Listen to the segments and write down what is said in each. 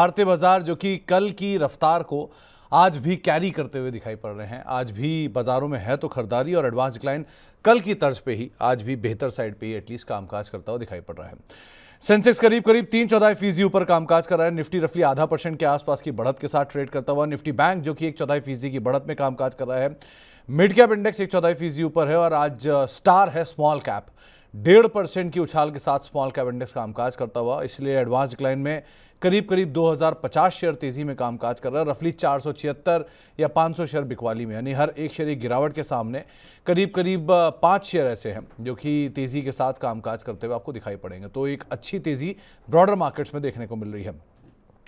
भारतीय बाजार जो कि कल की रफ्तार को आज भी कैरी करते हुए दिखाई पड़ रहे हैं। आज भी बाजारों में है तो खरीदारी और एडवांस डिक्लाइन कल की तर्ज पे ही आज भी बेहतर साइड पे ही एटलीस्ट कामकाज करता हुआ दिखाई पड़ रहा है। सेंसेक्स करीब 3/4% ऊपर कामकाज कर रहा है। निफ्टी रफली 0.5% के आसपास की बढ़त के साथ ट्रेड करता हुआ। निफ्टी बैंक जो कि 1/4% की बढ़त में कामकाज कर रहा है। मिड कैप इंडेक्स 1/4% ऊपर है और आज स्टार है स्मॉल कैप 1.5% की उछाल के साथ स्मॉल कैप इंडेक्स कामकाज करता हुआ। इसलिए एडवांस डिक्लाइन में करीब 2050 शेयर तेजी में कामकाज कर रहा है। रफली 476 या 500 शेयर बिकवाली में, यानी हर एक शेयर एक गिरावट के सामने करीब 5 शेयर ऐसे हैं जो कि तेजी के साथ कामकाज करते हुए आपको दिखाई पड़ेंगे। तो एक अच्छी तेजी ब्रॉडर मार्केट्स में देखने को मिल रही है।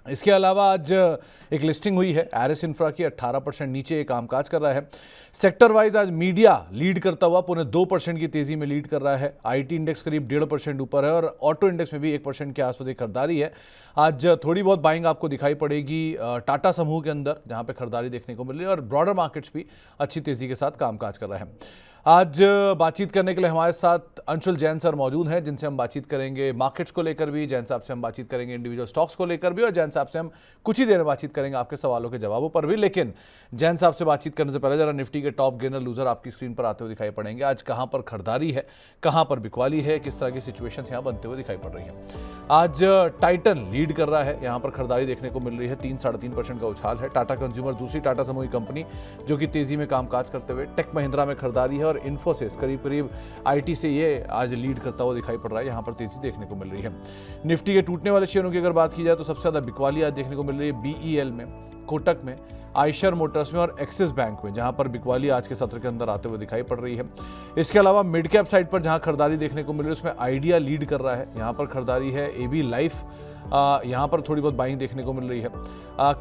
इसके अलावा आज एक लिस्टिंग हुई है एरिस इंफ्रा की, 18% नीचे कामकाज कर रहा है। सेक्टर वाइज आज मीडिया लीड करता हुआ 2.25% की तेजी में लीड कर रहा है। आईटी इंडेक्स करीब 1.5% ऊपर है और ऑटो इंडेक्स में भी 1% के आसपास एक खरीदारी है। आज थोड़ी बहुत बाइंग आपको दिखाई पड़ेगी टाटा समूह के अंदर, जहां पे खरीदारी देखने को मिल रही है और ब्रॉडर मार्केट्स भी अच्छी तेजी के साथ कामकाज कर रहा है। आज बातचीत करने के लिए हमारे साथ अंशुल जैन सर मौजूद हैं, जिनसे हम बातचीत करेंगे मार्केट्स को लेकर भी। जैन साहब से हम बातचीत करेंगे इंडिविजुअल स्टॉक्स को लेकर भी और जैन साहब से हम कुछ ही देर में बातचीत करेंगे आपके सवालों के जवाबों पर भी। लेकिन जैन साहब से बातचीत करने से पहले जरा निफ्टी के टॉप गेनर लूजर आपकी स्क्रीन पर आते हुए दिखाई पड़ेंगे। आज कहां पर खरीदारी है, कहां पर बिकवाली है, किस तरह की सिचुएशन यहाँ बनते हुए दिखाई पड़ रही है। आज टाइटन लीड कर रहा है, यहाँ पर खरीदारी देखने को मिल रही है। 3-3.5% का उछाल है। टाटा कंज्यूमर दूसरी टाटा समूह की कंपनी जो कि तेजी में कामकाज करते हुए। टेक महिंद्रा में खरीदारी है और इन्फोसिस करीब आईटी से ये आज लीड करता हुआ दिखाई पड़ रहा है। यहाँ पर तेजी देखने को मिल रही है। निफ्टी के टूटने वाले शेयरों की अगर बात की जाए तो सबसे ज्यादा बिकवाली आज देखने को मिल रही है बीईएल में, कोटक में, आयशर मोटर्स में और एक्सिस बैंक में, जहां पर बिकवाली आज के सत्र के अंदर आते हुए दिखाई पड़ रही है। इसके अलावा मिड कैप साइड पर जहां खरीदारी देखने को मिल रही है उसमें आइडिया लीड कर रहा है। यहां पर खरीदारी है एबी लाइफ, यहाँ पर थोड़ी बहुत बाइंग देखने को मिल रही है।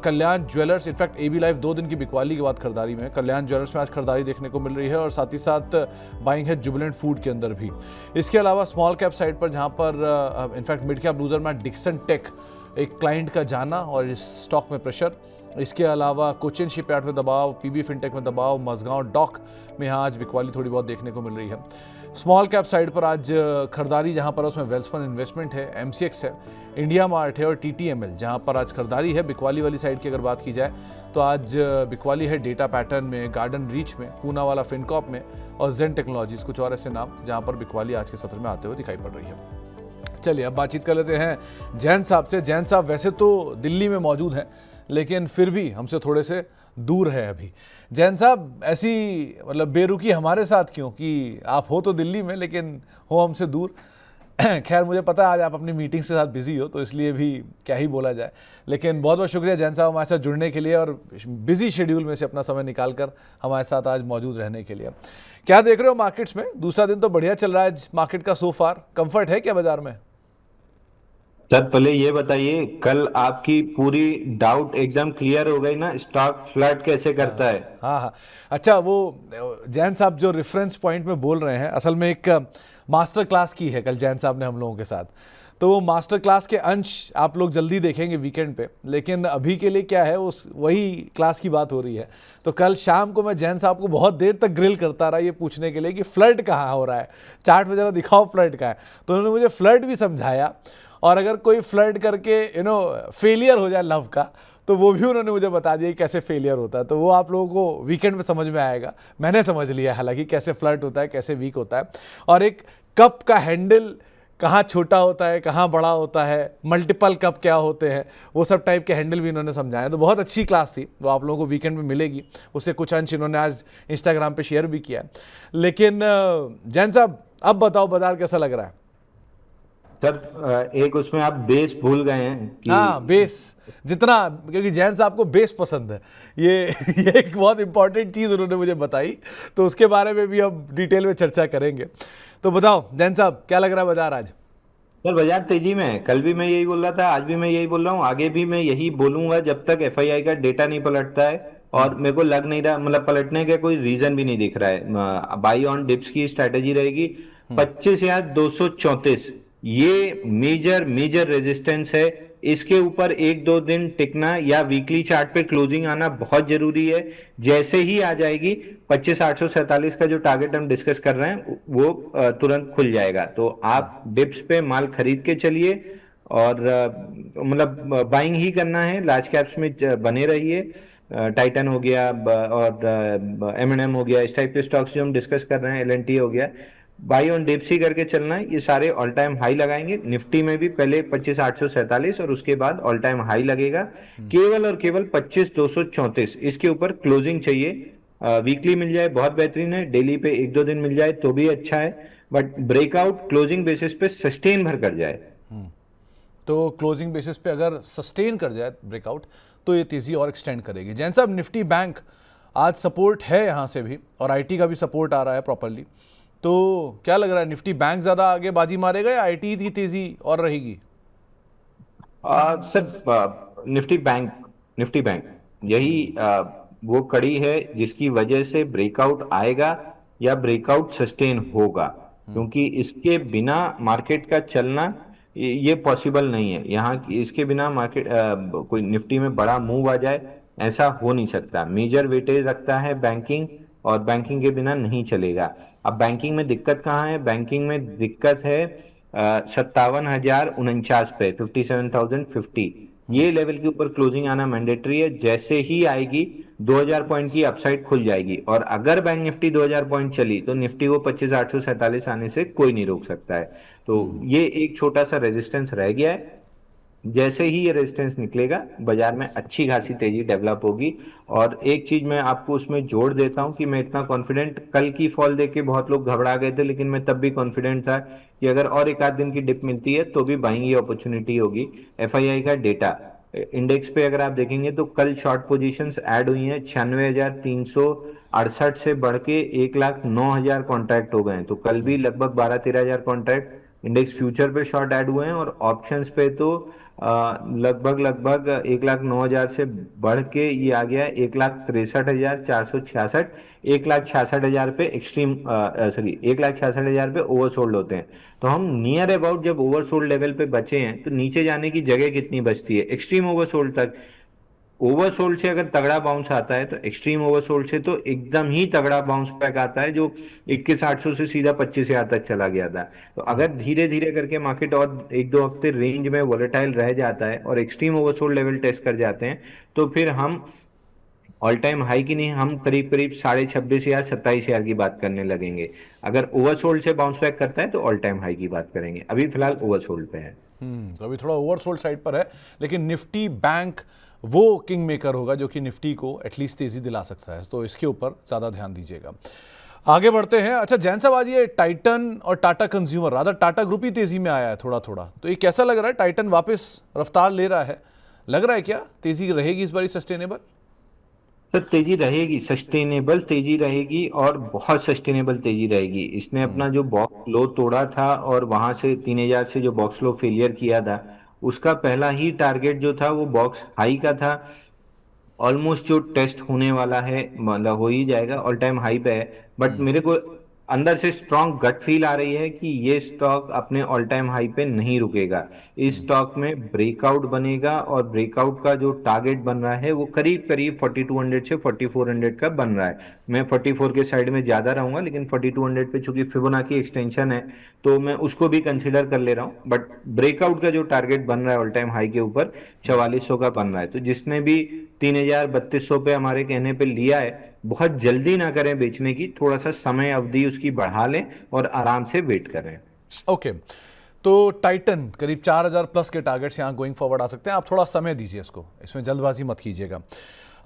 कल्याण ज्वेलर्स, इनफैक्ट एबी लाइफ 2 दिन की बिकवाली के बाद खरीदारी में, कल्याण ज्वेलर्स में आज खरीदारी देखने को मिल रही है और साथ ही साथ बाइंग है जुबिलेंट फूड के अंदर भी। इसके अलावा स्मॉल कैप साइड पर जहाँ पर इनफैक्ट मिड कैप लूजर में डिक्सन टेक, एक क्लाइंट का जाना और इस स्टॉक में प्रेशर। इसके अलावा कोचिन शिपयार्ड में दबाव, पीबी फिनटेक में दबाव, मझगांव डॉक में यहाँ आज बिकवाली थोड़ी बहुत देखने को मिल रही है। स्मॉल कैप साइड पर आज खरीदारी जहां पर उसमें वेल्सपन इन्वेस्टमेंट है, एमसीएक्स है, इंडिया मार्ट है और टीटीएमएल, जहां पर आज खरीदारी है। बिकवाली वाली साइड की अगर बात की जाए तो आज बिकवाली है डेटा पैटर्न में, गार्डन रीच में, पूनावाला फिनकॉप में और जेन टेक्नोलॉजीज, कुछ और ऐसे नाम जहां पर बिकवाली आज के सत्र में आते हुए दिखाई पड़ रही है। चलिए अब बातचीत कर लेते हैं जैन साहब से। जैन साहब वैसे तो दिल्ली में मौजूद हैं लेकिन फिर भी हमसे थोड़े से दूर है अभी। जैन साहब ऐसी मतलब बेरुखी हमारे साथ क्यों कि आप हो तो दिल्ली में लेकिन हो हमसे दूर? खैर मुझे पता है आज आप अपनी मीटिंग्स के साथ बिजी हो तो इसलिए भी क्या ही बोला जाए, लेकिन बहुत बहुत शुक्रिया जैन साहब हमारे साथ जुड़ने के लिए और बिजी शेड्यूल में से अपना समय निकाल कर हमारे साथ आज मौजूद रहने के लिए। क्या देख रहे हो मार्केट्स में? दूसरा दिन तो बढ़िया चल रहा है मार्केट का सो फार। कंफर्ट है क्या बाजार में? सर पहले ये बताइए, कल आपकी पूरी डाउट एकदम क्लियर हो गई ना, स्टॉक फ्लैट कैसे करता है? हाँ, अच्छा वो जैन साहब जो रेफरेंस पॉइंट में बोल रहे हैं, असल में एक मास्टर क्लास की है कल जैन साहब ने हम लोगों के साथ, तो वो मास्टर क्लास के अंश आप लोग जल्दी देखेंगे वीकेंड पे। लेकिन अभी के लिए क्या है, उस वही क्लास की बात हो रही है। तो कल शाम को मैं जैन साहब को बहुत देर तक ग्रिल करता रहा ये पूछने के लिए कि फ्लर्ट कहाँ हो रहा है, चार्ट पे जरा दिखाओ फ्लर्ट का है। तो उन्होंने मुझे फ्लर्ट भी समझाया और अगर कोई फ्लर्ट करके फेलियर हो जाए लव का तो वो भी उन्होंने मुझे बता दिया कि कैसे फेलियर होता है। तो वो आप लोगों को वीकेंड में समझ में आएगा। मैंने समझ लिया हालांकि कैसे फ्लर्ट होता है, कैसे वीक होता है, और एक कप का हैंडल कहाँ छोटा होता है, कहाँ बड़ा होता है, मल्टीपल कप क्या होते हैं, वो सब टाइप के हैंडल भी इन्होंने समझाया। तो बहुत अच्छी क्लास थी, वो आप लोगों को वीकेंड में मिलेगी। उससे कुछ अंश इन्होंने आज इंस्टाग्राम पे शेयर भी किया। लेकिन जैन साहब अब बताओ बाजार कैसा लग रहा है? सर एक उसमें आप बेस भूल गए हैं कि हाँ बेस, जितना, क्योंकि जैन साहब को बेस पसंद है, ये एक बहुत इंपॉर्टेंट चीज़ उन्होंने मुझे बताई, तो उसके बारे में भी हम डिटेल में चर्चा करेंगे। तो बताओ जैन साहब क्या लग रहा है बाजार आज? सर बाजार तेजी में है। कल भी मैं यही बोल रहा था, आज भी मैं यही बोल रहा हूँ, आगे भी मैं यही बोलूंगा जब तक एफआईआई का डेटा नहीं पलटता है। और मेरे को लग नहीं रहा, मतलब पलटने का कोई रीजन भी नहीं दिख रहा है। बाई ऑन डिप्स की स्ट्रेटेजी रहेगी। 25,234 ये मेजर रेजिस्टेंस है। इसके ऊपर 1-2 दिन टिकना या वीकली चार्ट पे क्लोजिंग आना बहुत जरूरी है। जैसे ही आ जाएगी 25,847 का जो टारगेट हम डिस्कस कर रहे हैं वो तुरंत खुल जाएगा। तो आप डिप्स पे माल खरीद के चलिए और मतलब बाइंग ही करना है, लार्ज कैप्स में बने रहिए। टाइटन हो गया और M&M हो गया, इस टाइप के स्टॉक्स जो हम डिस्कस कर रहे हैं, L&T हो गया, बाई ऑन डिप्स ही करके चलना है। ये सारे ऑल टाइम हाई लगाएंगे। निफ्टी में भी पहले 25,847 और उसके बाद ऑल टाइम हाई लगेगा। केवल और केवल 25,234 इसके ऊपर क्लोजिंग चाहिए। वीकली मिल जाए बहुत बेहतरीन है, डेली पे एक दो दिन मिल जाए तो भी अच्छा है, बट ब्रेकआउट क्लोजिंग बेसिस पे सस्टेन भर कर जाए। तो क्लोजिंग बेसिस पे अगर सस्टेन कर जाए ब्रेकआउट तो ये तेजी और एक्सटेंड करेगी। जैन साहब, निफ्टी बैंक आज सपोर्ट है यहाँ से भी और आईटी का भी सपोर्ट आ रहा है प्रॉपरली, तो क्या लग रहा है निफ्टी बैंक ज़्यादा आगे बाजी मारेगा या आईटी की तेजी और रहेगी? सर निफ्टी बैंक यही वो कड़ी है जिसकी वजह से ब्रेकआउट आएगा या ब्रेकआउट सस्टेन होगा, क्योंकि इसके बिना मार्केट का चलना ये पॉसिबल नहीं है। इसके बिना मार्केट कोई निफ्टी में बड़ा मूव आ जाए, ऐसा हो नहीं सकता। मेजर वेटेज रखता है बैंकिंग, और बैंकिंग के बिना नहीं चलेगा। अब बैंकिंग में दिक्कत कहाँ है? बैंकिंग में दिक्कत है 57,049 पे, 57,050, ये लेवल के ऊपर क्लोजिंग आना मैंडेटरी है। जैसे ही आएगी 2000 पॉइंट की अपसाइड खुल जाएगी, और अगर बैंक निफ्टी 2000 पॉइंट चली तो निफ्टी को 25,847 आने से कोई नहीं रोक सकता है। तो ये एक छोटा सा रेजिस्टेंस रह गया है। जैसे ही ये रेजिस्टेंस निकलेगा, बाजार में अच्छी खासी तेजी डेवलप होगी। और एक चीज मैं आपको उसमें जोड़ देता हूं कि मैं इतना कॉन्फिडेंट, कल की फॉल देख के बहुत लोग घबरा गए थे, लेकिन मैं तब भी कॉन्फिडेंट था कि अगर और एक आध दिन की डिप मिलती है तो भी बाइंग की अपॉर्चुनिटी होगी। FII का डेटा इंडेक्स पे अगर आप देखेंगे तो कल शॉर्ट पोजीशंस ऐड हुई हैं 96,368 से बढ़ के 1,09,000 कॉन्ट्रैक्ट हो गए हैं। तो कल भी लगभग 12-13 हजार कॉन्ट्रैक्ट इंडेक्स फ्यूचर पे शॉर्ट ऐड हुए हैं, और ऑप्शंस पे तो लगभग 1,09,000 से बढ़ के ये आ गया है 1,63,466। 1,66,000 पे एक्सट्रीम, सॉरी 1,66,000 पे ओवरसोल्ड होते हैं। तो हम नियर अबाउट जब ओवरसोल्ड लेवल पे बचे हैं, तो नीचे जाने की जगह कितनी बचती है एक्सट्रीम ओवरसोल्ड तक? ओवरसोल्ड से अगर तगड़ा बाउंस आता है तो एक्सट्रीम ओवरसोल्ड से तो एकदम ही तगड़ा बाउंस बैक आता है, जो 21,800 से सीधा 25,000 तक चला गया था। तो अगर धीरे धीरे करके मार्केट और एक दो हफ्ते रेंज में वोलेटाइल रह जाता है और एक्सट्रीम ओवरसोल्ड लेवल टेस्ट कर जाते हैं, तो फिर हम ऑल टाइम हाई की नहीं, हम करीब करीब 26,500 27,000 की बात करने लगेंगे। अगर ओवरसोल्ड से बाउंस बैक करता है तो ऑल टाइम हाई की बात करेंगे। अभी फिलहाल ओवरसोल्ड पे है। तो अभी थोड़ा ओवरसोल्ड साइड पर है, लेकिन निफ्टी बैंक वो किंग मेकर होगा जो कि निफ्टी को एटलीस्ट तेजी दिला सकता है, तो इसके ऊपर ज़्यादा ध्यान दीजिएगा। आगे बढ़ते हैं। अच्छा जैन साहब, आज ये टाइटन और Tata consumer, rather Tata group ही तेजी में आया है थोड़ा थोड़ा, तो ये कैसा लग रहा है? टाइटन वापस रफ्तार ले रहा है, लग रहा है क्या तेजी रहेगी इस बारी सस्टेनेबल? सर तेजी रहेगी, सस्टेनेबल तेजी रहेगी, और बहुत सस्टेनेबल तेजी रहेगी। इसने अपना जो बॉक्स लो तोड़ा था और वहां से 3,000 से जो बॉक्स लो फेलियर किया था, उसका पहला ही टारगेट जो था वो बॉक्स हाई का था। ऑलमोस्ट जो टेस्ट होने वाला है, मतलब हो ही जाएगा, ऑल टाइम हाई पे है। बट मेरे को अंदर से स्ट्रॉन्ग गट फील आ रही है कि ये स्टॉक अपने ऑल टाइम हाई पे नहीं रुकेगा। इस स्टॉक में ब्रेकआउट बनेगा, और ब्रेकआउट का जो टारगेट बन रहा है वो करीब करीब 4200 से 4400 का बन रहा है। मैं 44 के साइड में ज्यादा रहूंगा, लेकिन 4200 पे चूंकि फिबोनाची एक्सटेंशन है तो मैं उसको भी कंसिडर कर ले रहा हूँ। बट ब्रेकआउट का जो टारगेट बन रहा है ऑल टाइम हाई के ऊपर 4400 का बन रहा है। तो जिसने भी 3,000-3,200 पे हमारे कहने पे लिया है, बहुत जल्दी ना करें बेचने की, थोड़ा सा समय अवधि उसकी बढ़ा लें और आराम से वेट करें। ओके, तो टाइटन करीब 4,000 प्लस के टारगेट्स यहाँ गोइंग फॉरवर्ड आ सकते हैं। आप थोड़ा समय दीजिए इसको, इसमें जल्दबाजी मत कीजिएगा।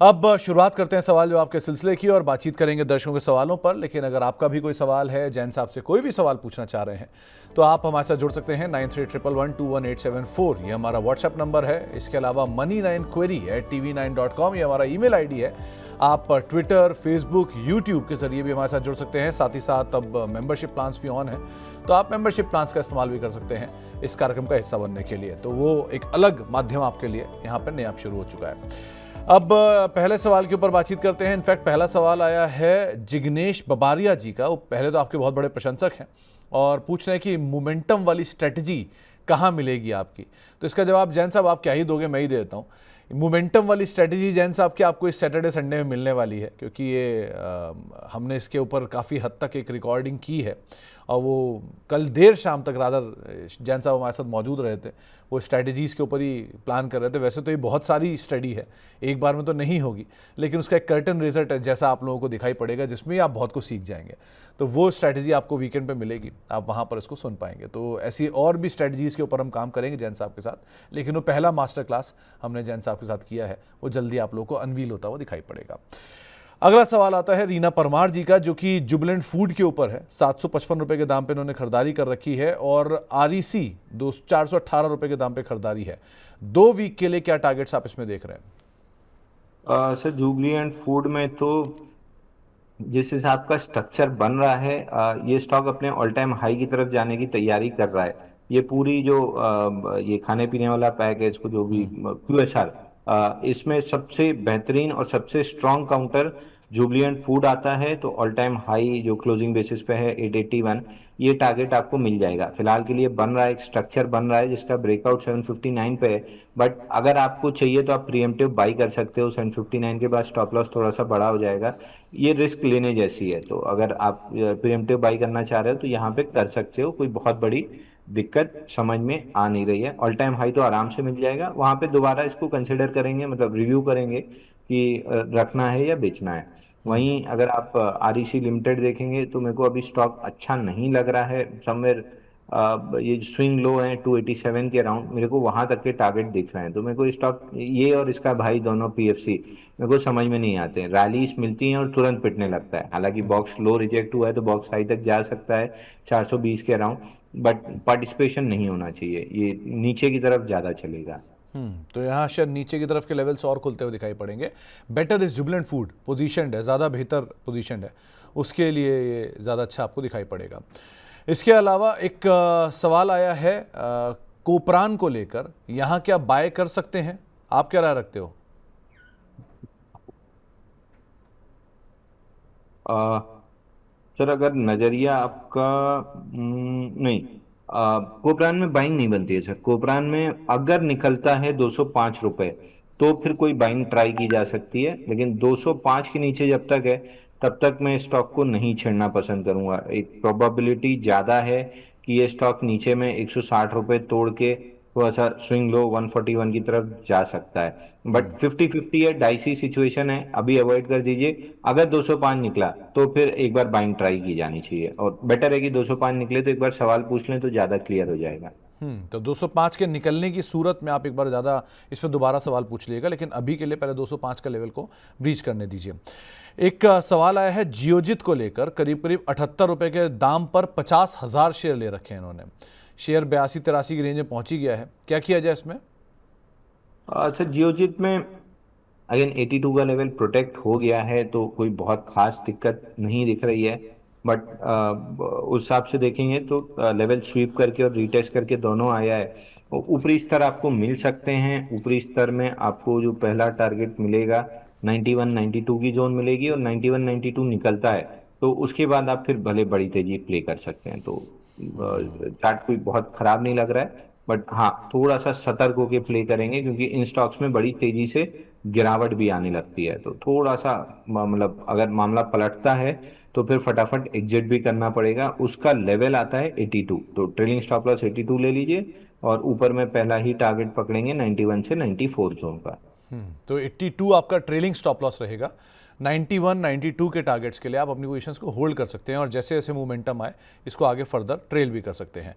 अब शुरुआत करते हैं सवाल जवाब के सिलसिले की और बातचीत करेंगे दर्शकों के सवालों पर। लेकिन अगर आपका भी कोई सवाल है, जैन साहब से कोई भी सवाल पूछना चाह रहे हैं, तो आप हमारे साथ जुड़ सकते हैं। 9311211874 ये हमारा व्हाट्सएप नंबर है। इसके अलावा money9query@tv9.com ये हमारा ईमेल आईडी है। आप ट्विटर, फेसबुक, यूट्यूब के जरिए भी हमारे साथ जुड़ सकते हैं। साथ ही साथ अब मेंबरशिप प्लान्स भी ऑन है, तो आप मेंबरशिप प्लान्स का इस्तेमाल भी कर सकते हैं इस कार्यक्रम का हिस्सा बनने के लिए। तो वो एक अलग माध्यम आपके लिए यहाँ पर नया शुरू हो चुका है। अब पहले सवाल के ऊपर बातचीत करते हैं। इनफैक्ट पहला सवाल आया है जिग्नेश बबारिया जी का। वो पहले तो आपके बहुत बड़े प्रशंसक हैं और पूछ रहे हैं कि मोमेंटम वाली स्ट्रेटजी कहाँ मिलेगी आपकी। तो इसका जवाब जैन साहब आप क्या ही दोगे, मैं ही दे देता हूँ। मोमेंटम वाली स्ट्रेटजी जैन साहब की आपको इस सैटरडे संडे में मिलने वाली है, क्योंकि ये हमने इसके ऊपर काफ़ी हद तक एक रिकॉर्डिंग की है और वो कल देर शाम तक रादर जैन साहब हमारे साथ मौजूद रहे थे, वो स्ट्रैटेजीज़ के ऊपर ही प्लान कर रहे थे। वैसे तो ये बहुत सारी स्टडी है, एक बार में तो नहीं होगी, लेकिन उसका एक कर्टन रिजल्ट जैसा आप लोगों को दिखाई पड़ेगा, जिसमें आप बहुत कुछ सीख जाएंगे। तो वो स्ट्रैटेजी आपको वीकेंड पे मिलेगी, आप वहाँ पर इसको सुन पाएंगे। तो ऐसी और भी स्ट्रैटेजीज़ के ऊपर हम काम करेंगे जैन साहब के साथ, लेकिन वो पहला मास्टर क्लास हमने जैन साहब के साथ किया है, वो जल्दी आप लोगों को अनवील होता हुआ दिखाई पड़ेगा। अगला सवाल आता है रीना परमार जी का, जो कि जुबिलेंट फूड के ऊपर है। 755 रुपए के दाम पे इन्होंने खरीदारी कर रखी है और REC 418 रुपए के दाम पे खरीदारी है। 2 वीक के लिए क्या टारगेट्स आप इसमें देख रहे हैं? सर जुबली एंड फूड में तो जिस हिसाब का स्ट्रक्चर बन रहा है, ये स्टॉक अपने ऑल टाइम हाई की तरफ जाने की तैयारी कर रहा है। ये पूरी जो ये खाने पीने वाला पैक है, इसको जो भी QSR, इसमें सबसे बेहतरीन और सबसे स्ट्रॉन्ग काउंटर जुबलिएंट फूड आता है। तो ऑल टाइम हाई जो क्लोजिंग बेसिस पे है 881, ये टारगेट आपको मिल जाएगा। फिलहाल के लिए बन रहा है, एक स्ट्रक्चर बन रहा है जिसका ब्रेकआउट 759 पे है। बट अगर आपको चाहिए तो आप प्रीएम्प्टिव बाई कर सकते हो। 759 के बाद स्टॉप लॉस थोड़ा सा बड़ा हो जाएगा, ये रिस्क लेने जैसी है। तो अगर आप प्रीएम्प्टिव बाई करना चाह रहे हो तो यहाँ पे कर सकते हो, कोई बहुत बड़ी दिक्कत समझ में आ नहीं रही है। ऑल टाइम हाई तो आराम से मिल जाएगा, वहां पे दोबारा इसको कंसिडर करेंगे, मतलब रिव्यू करेंगे कि रखना है या बेचना है। वहीं अगर आप REC लिमिटेड देखेंगे तो मेरे को अभी स्टॉक अच्छा नहीं लग रहा है। समवेयर ये स्विंग लो है 287 के अराउंड, मेरे को वहां तक के टारगेट दिख रहे हैं। तो मेरे को स्टॉक ये और इसका भाई दोनों PFC मेरे को समझ में नहीं आते हैं। रैलीज मिलती हैं और तुरंत पिटने लगता है। हालांकि बॉक्स लो रिजेक्ट हुआ है तो बॉक्स हाई तक जा सकता है 420 के अराउंड, बट पार्टिसिपेशन नहीं होना चाहिए, ये नीचे की तरफ ज्यादा चलेगा। तो यहाँ शायद नीचे की तरफ के लेवल्स और खुलते हुए दिखाई पड़ेंगे। Better is Jubilant food positioned है, ज़्यादा बेहतर पोजीशनड है, उसके लिए ये ज़्यादा अच्छा आपको दिखाई पड़ेगा। इसके अलावा एक सवाल आया है कोपरान को लेकर, यहाँ क्या बाय कर सकते हैं? आप क्या राय रखते हो? सर अगर नजरिया आपका नहीं, कोपरान में बाइंग नहीं बनती है सर। कोपरान में अगर निकलता है 205 रुपए तो फिर कोई बाइंग ट्राई की जा सकती है, लेकिन 205 के नीचे जब तक है तब तक मैं स्टॉक को नहीं छेड़ना पसंद करूंगा। एक प्रोबेबिलिटी ज्यादा है कि ये स्टॉक नीचे में 160 रुपए तोड़ के थोड़ा सा स्विंग लो 141 की तरफ जा सकता है। बट 50-50 है, डाइसी सिचुएशन है, अभी अवॉइड कर दीजिए। अगर 205 निकला तो फिर एक बार बाइंग ट्राई की जानी चाहिए, और बेटर है कि 205 निकले तो एक बार सवाल पूछ लें तो ज्यादा क्लियर हो जाएगा। तो 205 के निकलने की सूरत में आप एक बार ज़्यादा इस पर दोबारा सवाल पूछ लीजिएगा, लेकिन अभी के लिए पहले 205 का लेवल को ब्रीच करने दीजिए। एक सवाल आया है जियोजित को लेकर, करीब करीब 78 रुपए के दाम पर 50,000 शेयर ले रखे हैं इन्होंने। शेयर 82-83 की रेंज में पहुंच ही गया है, क्या किया जाए इसमें? सर जियोजित में अगेन 82 का लेवल प्रोटेक्ट हो गया है तो कोई बहुत खास दिक्कत नहीं दिख रही है। बट उस हिसाब से देखेंगे तो लेवल स्वीप करके और रीटेस्ट करके दोनों आया है। ऊपरी स्तर आपको मिल सकते हैं। ऊपरी स्तर में आपको जो पहला टारगेट मिलेगा 91-92 की जोन मिलेगी, और 91-92 निकलता है तो उसके बाद आप फिर भले बड़ी तेजी प्ले कर सकते हैं। तो चार्ट कोई बहुत खराब नहीं लग रहा है, बट हाँ थोड़ा सा सतर्क होके प्ले करेंगे क्योंकि इन स्टॉक्स में बड़ी तेजी से गिरावट भी आने लगती है। तो थोड़ा सा मतलब अगर मामला पलटता है तो फिर फटाफट एग्जिट भी करना पड़ेगा। उसका लेवल आता है 82, तो ट्रेलिंग स्टॉप लॉस 82 ले लीजिए, और ऊपर में पहला ही टारगेट पकड़ेंगे 91 से 94 जोन का। तो 82 आपका ट्रेलिंग स्टॉप लॉस रहेगा। 91, 92 के टारगेट्स के लिए आप अपनी पोजीशंस को होल्ड कर सकते हैं, और जैसे जैसे मोमेंटम आए इसको आगे फर्दर ट्रेल भी कर सकते हैं।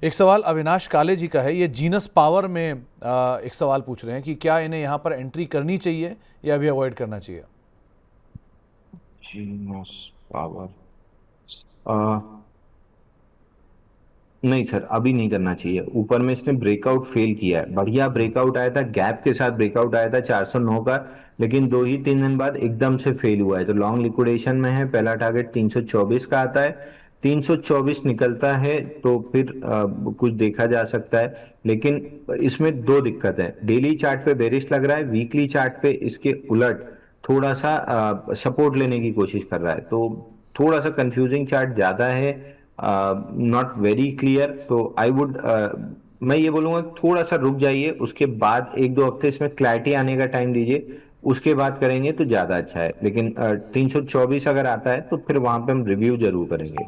एक सवाल अविनाश काले जी का है, ये जीनस पावर में एक सवाल पूछ रहे हैं कि क्या इन्हें यहाँ पर एंट्री करनी चाहिए या अभी अवॉइड करना चाहिए? जीनस पावर नहीं सर, अभी नहीं करना चाहिए। ऊपर में इसने ब्रेकआउट फेल किया है, बढ़िया ब्रेकआउट आया था, गैप के साथ ब्रेकआउट आया था 409 का, लेकिन 2 ही 3 दिन बाद एकदम से फेल हुआ है। तो लॉन्ग लिक्विडेशन में है। पहला टारगेट 324 का आता है, 324 निकलता है तो फिर कुछ देखा जा सकता है। लेकिन इसमें दो दिक्कत है, डेली चार्ट पे बेरिश लग रहा है, वीकली चार्ट पे इसके उलट थोड़ा सा सपोर्ट लेने की कोशिश कर रहा है। तो थोड़ा सा कंफ्यूजिंग चार्ट ज्यादा है, नॉट वेरी क्लियर। तो आई वुड मैं ये बोलूंगा थोड़ा सा रुक जाइए, उसके बाद 1-2 हफ्ते इसमें क्लैरिटी आने का टाइम दीजिए, उसके बाद करेंगे तो ज्यादा अच्छा है। लेकिन 324 अगर आता है तो फिर वहां पे हम रिव्यू जरूर करेंगे।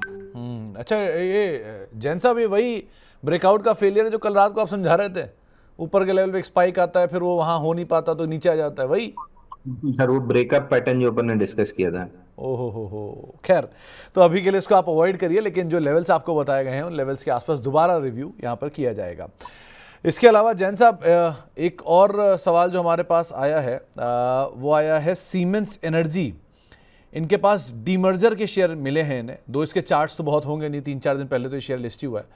अच्छा, ये जैन साहब ये वही ब्रेकआउट का फेलियर है जो कल रात को आप समझा रहे थे, ऊपर के लेवल पे एक स्पाइक आता है, फिर वो वहां हो नहीं पाता तो नीचे आ जाता है, वही? सर वो ब्रेकअप पैटर्न जो अपन ने डिस्कस किया था। ओहो हो, खैर। तो अभी के लिए इसको आप अवॉइड करिए, लेकिन जो लेवल्स आपको बताए गए हैं उन लेवल्स के आसपास दोबारा रिव्यू यहाँ पर किया जाएगा। इसके अलावा जैन साहब, एक और सवाल जो हमारे पास आया है वो आया है सीमेंस एनर्जी। इनके पास डीमर्जर के शेयर मिले हैं इन्हें, दो इसके चार्ट्स तो बहुत होंगे नहीं, 3-4 दिन पहले तो ये शेयर लिस्ट ही हुआ है,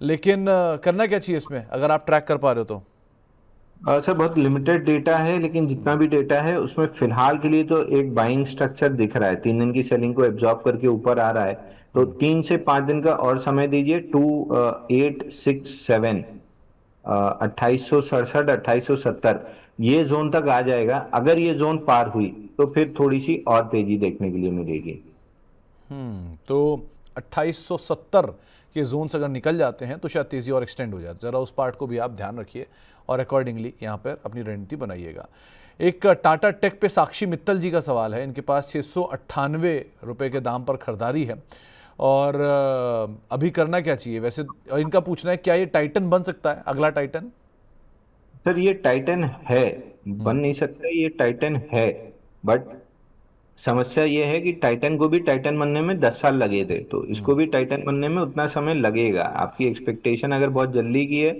लेकिन करना क्या चाहिए इसमें अगर आप ट्रैक कर पा रहे हो तो? सर बहुत लिमिटेड डेटा है, लेकिन जितना भी डेटा है उसमें फिलहाल के लिए तो एक बाइंग स्ट्रक्चर दिख रहा है, 3 दिन की सेलिंग को एब्जॉर्ब करके ऊपर आ रहा है। तो 3 से 5 दिन का और समय दीजिए। 2867, 2867, 2870, ये जोन तक आ जाएगा। अगर ये जोन पार हुई तो फिर थोड़ी सी और तेजी देखने के लिए मिलेगी। तो 2870 के जोन्स अगर निकल जाते हैं तो शायद तेजी और एक्सटेंड हो जाए, ज़रा उस पार्ट को भी आप ध्यान रखिए और अकॉर्डिंगली यहाँ पर अपनी रणनीति बनाइएगा। एक टाटा टेक पे साक्षी मित्तल जी का सवाल है, इनके पास 698 रुपये के दाम पर खरीदारी है और अभी करना क्या चाहिए वैसे? और इनका पूछना है क्या ये टाइटन बन सकता है, अगला टाइटन? सर ये टाइटन है, बन नहीं सकता, ये टाइटन है। बट समस्या ये है कि टाइटन को भी टाइटन बनने में 10 साल लगे थे, तो इसको भी टाइटन बनने में उतना समय लगेगा। आपकी एक्सपेक्टेशन अगर बहुत जल्दी की है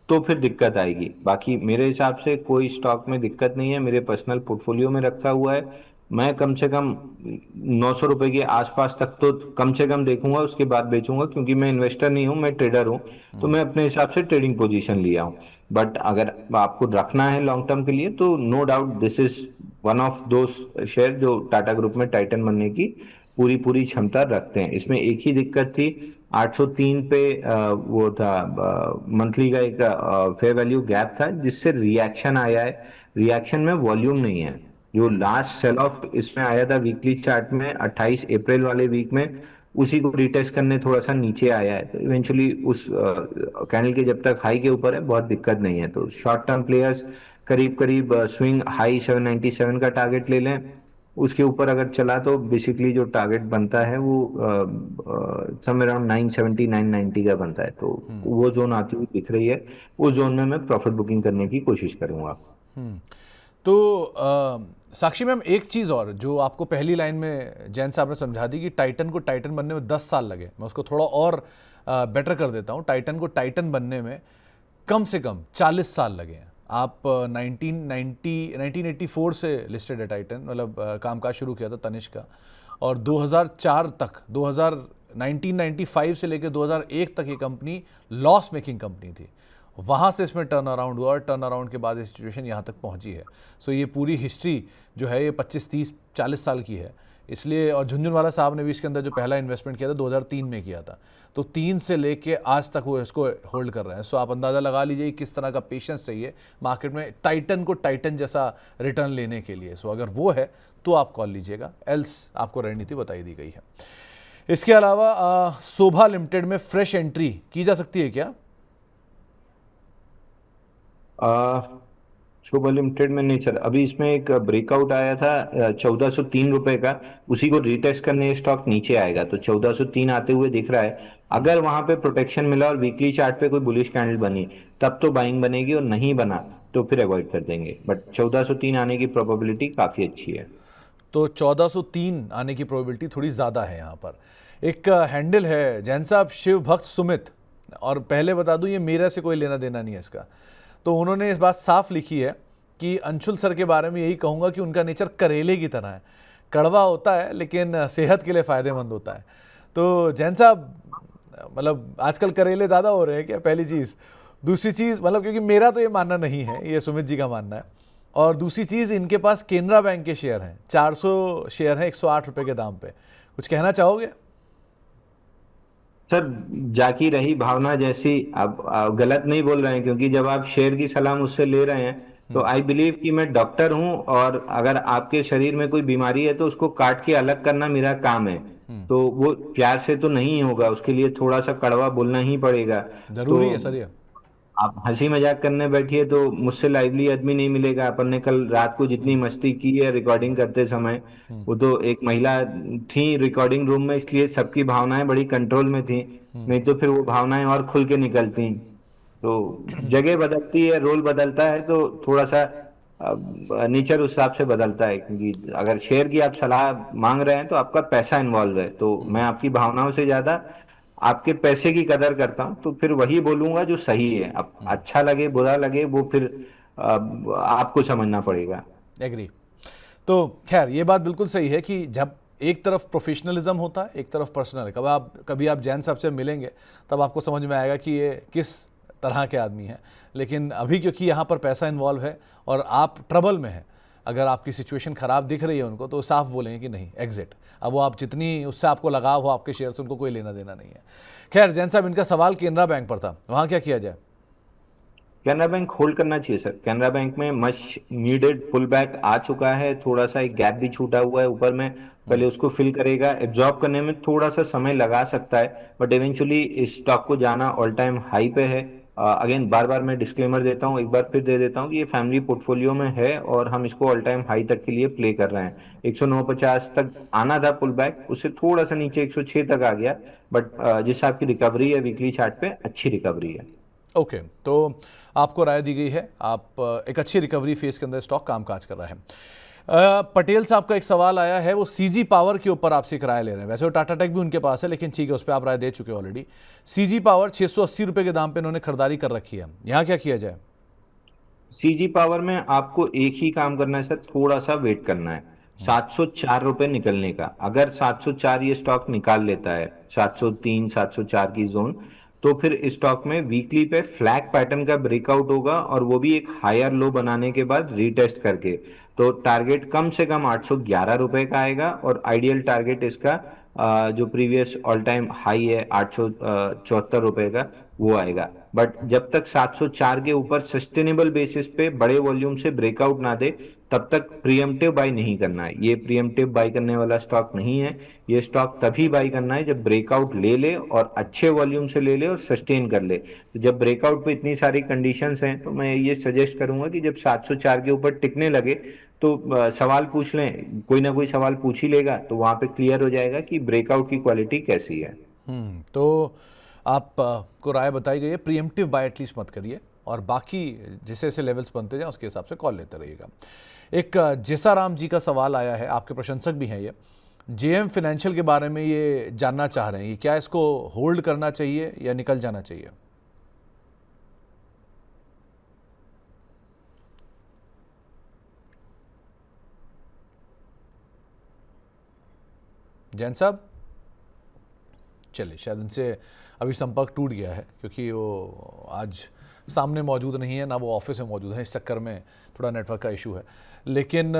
तो फिर दिक्कत आएगी। बाकी मेरे हिसाब से कोई स्टॉक में दिक्कत नहीं है, मेरे पर्सनल पोर्टफोलियो में रखा हुआ है। मैं कम से कम 900 रुपए के आसपास तक तो कम से कम देखूंगा, उसके बाद बेचूंगा, क्योंकि मैं इन्वेस्टर नहीं हूं, मैं ट्रेडर हूं। तो मैं अपने हिसाब से ट्रेडिंग पोजीशन लिया हूं। बट अगर आपको रखना है लॉन्ग टर्म के लिए तो no doubt this is one of those share जो टाटा ग्रुप में टाइटन बनने की पूरी पूरी क्षमता रखते हैं। इसमें एक ही दिक्कत थी, 803 पे वो था मंथली का एक फेयर वैल्यू गैप था, जिससे रिएक्शन आया है। रिएक्शन में वॉल्यूम नहीं है। जो लास्ट सेल ऑफ इसमें आया था वीकली चार्ट में 28 अप्रैल वाले वीक में, उसी को रिटेस्ट करने थोड़ा सा नीचे आया है। तो इवेंचुअली उस कैंडल के जब तक हाई के ऊपर है बहुत दिक्कत नहीं है। तो शॉर्ट टर्म प्लेयर्स करीब करीब स्विंग हाई 797 का टारगेट ले लें। उसके ऊपर अगर चला तो बेसिकली जो टारगेट बनता है वो समवेयर अराउंड 970 990 का बनता है। तो वो जोन आती हुई दिख रही है, उस जोन में मैं प्रॉफिट बुकिंग करने की कोशिश करूंगा। तो साक्षी मैम, एक चीज़ और जो आपको पहली लाइन में जैन साहब ने समझा दी कि टाइटन को टाइटन बनने में 10 साल लगे, मैं उसको थोड़ा और बेटर कर देता हूँ। टाइटन को टाइटन बनने में कम से कम 40 साल लगे हैं। आप 1984 से लिस्टेड है टाइटन, मतलब कामकाज शुरू किया था तनिष्क का, और 2004 तक 1995 से लेकर 2001 तक ये कंपनी लॉस मेकिंग कंपनी थी। वहाँ से इसमें टर्न अराउंड हुआ और टर्न अराउंड के बाद ये सिचुएशन यहाँ तक पहुँची है। सो ये पूरी हिस्ट्री जो है ये 25, 30, 40 साल की है। इसलिए, और झुंझुनवाला साहब ने भी इसके अंदर जो पहला इन्वेस्टमेंट किया था 2003 में किया था, तो 3 से लेके आज तक वो इसको होल्ड कर रहे हैं। सो आप अंदाज़ा लगा लीजिए किस तरह का पेशेंस चाहिए मार्केट में टाइटन को टाइटन जैसा रिटर्न लेने के लिए। सो अगर वो है तो आप कॉल लीजिएगा, एल्स आपको रणनीति बताई दी गई है। इसके अलावा शोभा लिमिटेड में फ्रेश एंट्री की जा सकती है क्या? शोभा लिमिटेड में नहीं सर, अभी इसमें एक ब्रेकआउट आया था 1403 रुपए का, उसी को रिटेस्ट करने स्टॉक नीचे आएगा। तो 1403 आते हुए दिख रहा है। अगर वहां पे प्रोटेक्शन मिला और वीकली चार्ट पे कोई बुलिश कैंडल बनी तब तो बाइंग बनेगी, और नहीं बना तो फिर अवॉइड कर देंगे। बट 1403 आने की प्रोबेबिलिटी काफी अच्छी है। तो 1403 आने की प्रोबेबिलिटी थोड़ी ज़्यादा है यहाँ पर। एक हैंडल है जैन साहब, शिव भक्त सुमित, और पहले बता दूं ये मेरा से कोई लेना देना नहीं है इसका। तो उन्होंने इस बात साफ लिखी है कि अंशुल सर के बारे में यही कहूँगा कि उनका नेचर करेले की तरह है, कड़वा होता है लेकिन सेहत के लिए फ़ायदेमंद होता है। तो जैन साहब, मतलब आजकल करेले ज़्यादा हो रहे हैं क्या, पहली चीज़? दूसरी चीज़, मतलब क्योंकि मेरा तो ये मानना नहीं है, ये सुमित जी का मानना है। और दूसरी चीज़, इनके पास केनरा बैंक के शेयर हैं, 400 शेयर हैं 108 रुपये के दाम पे। कुछ कहना चाहोगे? सर जाकी रही भावना जैसी। अब गलत नहीं बोल रहे हैं, क्योंकि जब आप शेयर की सलाह मुझसे ले रहे हैं तो आई बिलीव कि मैं डॉक्टर हूं, और अगर आपके शरीर में कोई बीमारी है तो उसको काट के अलग करना मेरा काम है। तो वो प्यार से तो नहीं होगा, उसके लिए थोड़ा सा कड़वा बोलना ही पड़ेगा। जरूरी तो है सर ये? आप हंसी मजाक करने बैठिए तो मुझसे लाइवली आदमी नहीं मिलेगा। अपन ने कल रात को जितनी मस्ती की है रिकॉर्डिंग करते समय, वो तो एक महिला थी रिकॉर्डिंग रूम में, इसलिए सबकी भावनाएं बड़ी कंट्रोल में थी। नहीं तो फिर वो भावनाएं और खुल के निकलती। तो जगह बदलती है, रोल बदलता है, तो थोड़ा सा नेचर उस हिसाब से बदलता है। क्योंकि अगर शेयर की आप सलाह मांग रहे हैं तो आपका पैसा इन्वॉल्व है, तो मैं आपकी भावनाओं से ज्यादा आपके पैसे की कदर करता हूँ। तो फिर वही बोलूंगा जो सही है। अब अच्छा लगे बुरा लगे वो फिर आपको समझना पड़ेगा। एग्री। तो खैर ये बात बिल्कुल सही है कि जब एक तरफ प्रोफेशनलिज्म होता है, एक तरफ पर्सनल है। कभी आप जैन साहब से मिलेंगे तब आपको समझ में आएगा कि ये किस तरह के आदमी हैं। लेकिन अभी क्योंकि यहाँ पर पैसा इन्वॉल्व है और आप ट्रबल में हैं, अगर आपकी सिचुएशन ख़राब दिख रही है उनको तो साफ बोलेंगे कि नहीं, एग्जिट। अब वो आप जितनी उससे आपको लगाव हो आपके शेयर से, उनको कोई लेना देना नहीं है। खैर जैन साहब, इनका सवाल केनरा बैंक पर था, वहाँ क्या किया जाए? कैनरा बैंक होल्ड करना चाहिए सर। कैनरा बैंक में मच नीडेड पुल बैक आ चुका है, थोड़ा सा एक गैप भी छूटा हुआ है ऊपर में। पहले उसको फिल करेगा, एब्जॉर्ब करने में थोड़ा सा समय लगा सकता है, बट इवेंचुअली इस स्टॉक को जाना ऑल टाइम हाई पे है। अगेन बार बार मैं डिस्क्लेमर देता हूँ, एक बार फिर दे देता हूँ कि ये फैमिली पोर्टफोलियो में है और हम इसको ऑल टाइम हाई तक के लिए प्ले कर रहे हैं। 109.50 तक आना था पुल बैक, उससे थोड़ा सा नीचे 106 तक आ गया। बट जिस हिसाब की रिकवरी है वीकली चार्ट पे, अच्छी रिकवरी है। ओके, तो आपको राय दी गई है, आप एक अच्छी रिकवरी फेज के अंदर स्टॉक कामकाज कर रहा है। पटेल साहब का एक सवाल आया है, वो सीजी पावर के ऊपर आपसे एक राय ले रहे हैं। वैसे वो टाटा टेक भी उनके पास है, लेकिन ठीक है, उस पर आप राय दे चुके हो ऑलरेडी। सीजी पावर 680 रुपए के दाम पे इन्होंने खरीदारी कर रखी है, यहाँ क्या किया जाए? सीजी पावर में आपको एक ही काम करना है सर, थोड़ा सा वेट करना है 704 रुपए निकलने का। अगर 704 ये स्टॉक निकाल लेता है, 703 704 की जोन, तो इस स्टॉक में वीकली पे फ्लैग पैटर्न का ब्रेकआउट होगा, और वो भी एक हायर लो बनाने के बाद रीटेस्ट करके। तो टारगेट कम से कम 811 रुपए का आएगा, और आइडियल टारगेट इसका जो प्रीवियस ऑल टाइम हाई है 874 रुपए का, वो आएगा। बट जब तक 704 के ऊपर सस्टेनेबल बेसिस पे बड़े वॉल्यूम से ब्रेकआउट ना दे, तब तक प्रीएम्प्टिव बाय नहीं करना है। ये प्रीएम्प्टिव बाय करने वाला स्टॉक नहीं है। ये स्टॉक तभी बाय करना है जब ब्रेकआउट ले ले, और अच्छे वॉल्यूम से ले ले और सस्टेन कर ले। तो जब ब्रेकआउट पे इतनी सारी कंडीशंस हैं, तो मैं ये सजेस्ट करूंगा कि जब 704 के ऊपर टिकने लगे तो सवाल पूछ लें, कोई ना कोई सवाल पूछ ही लेगा, तो वहां पे क्लियर हो जाएगा कि ब्रेकआउट की क्वालिटी कैसी है। तो आप को राय बताई गई है, प्रीएम्प्टिव बाय एटलीस्ट मत करिए, और बाकी जैसे जैसे लेवल्स बनते जाए उसके हिसाब से कॉल लेते रहिएगा। एक जेसाराम जी का सवाल आया है, आपके प्रशंसक भी हैं ये, जेएम फाइनेंशियल के बारे में ये जानना चाह रहे हैं, ये क्या इसको होल्ड करना चाहिए या निकल जाना चाहिए? जैन साहब, चलिए शायद उनसे अभी संपर्क टूट गया है, क्योंकि वो आज सामने मौजूद नहीं है, ना वो ऑफिस में मौजूद है, इस चक्कर में थोड़ा नेटवर्क का इशू है। लेकिन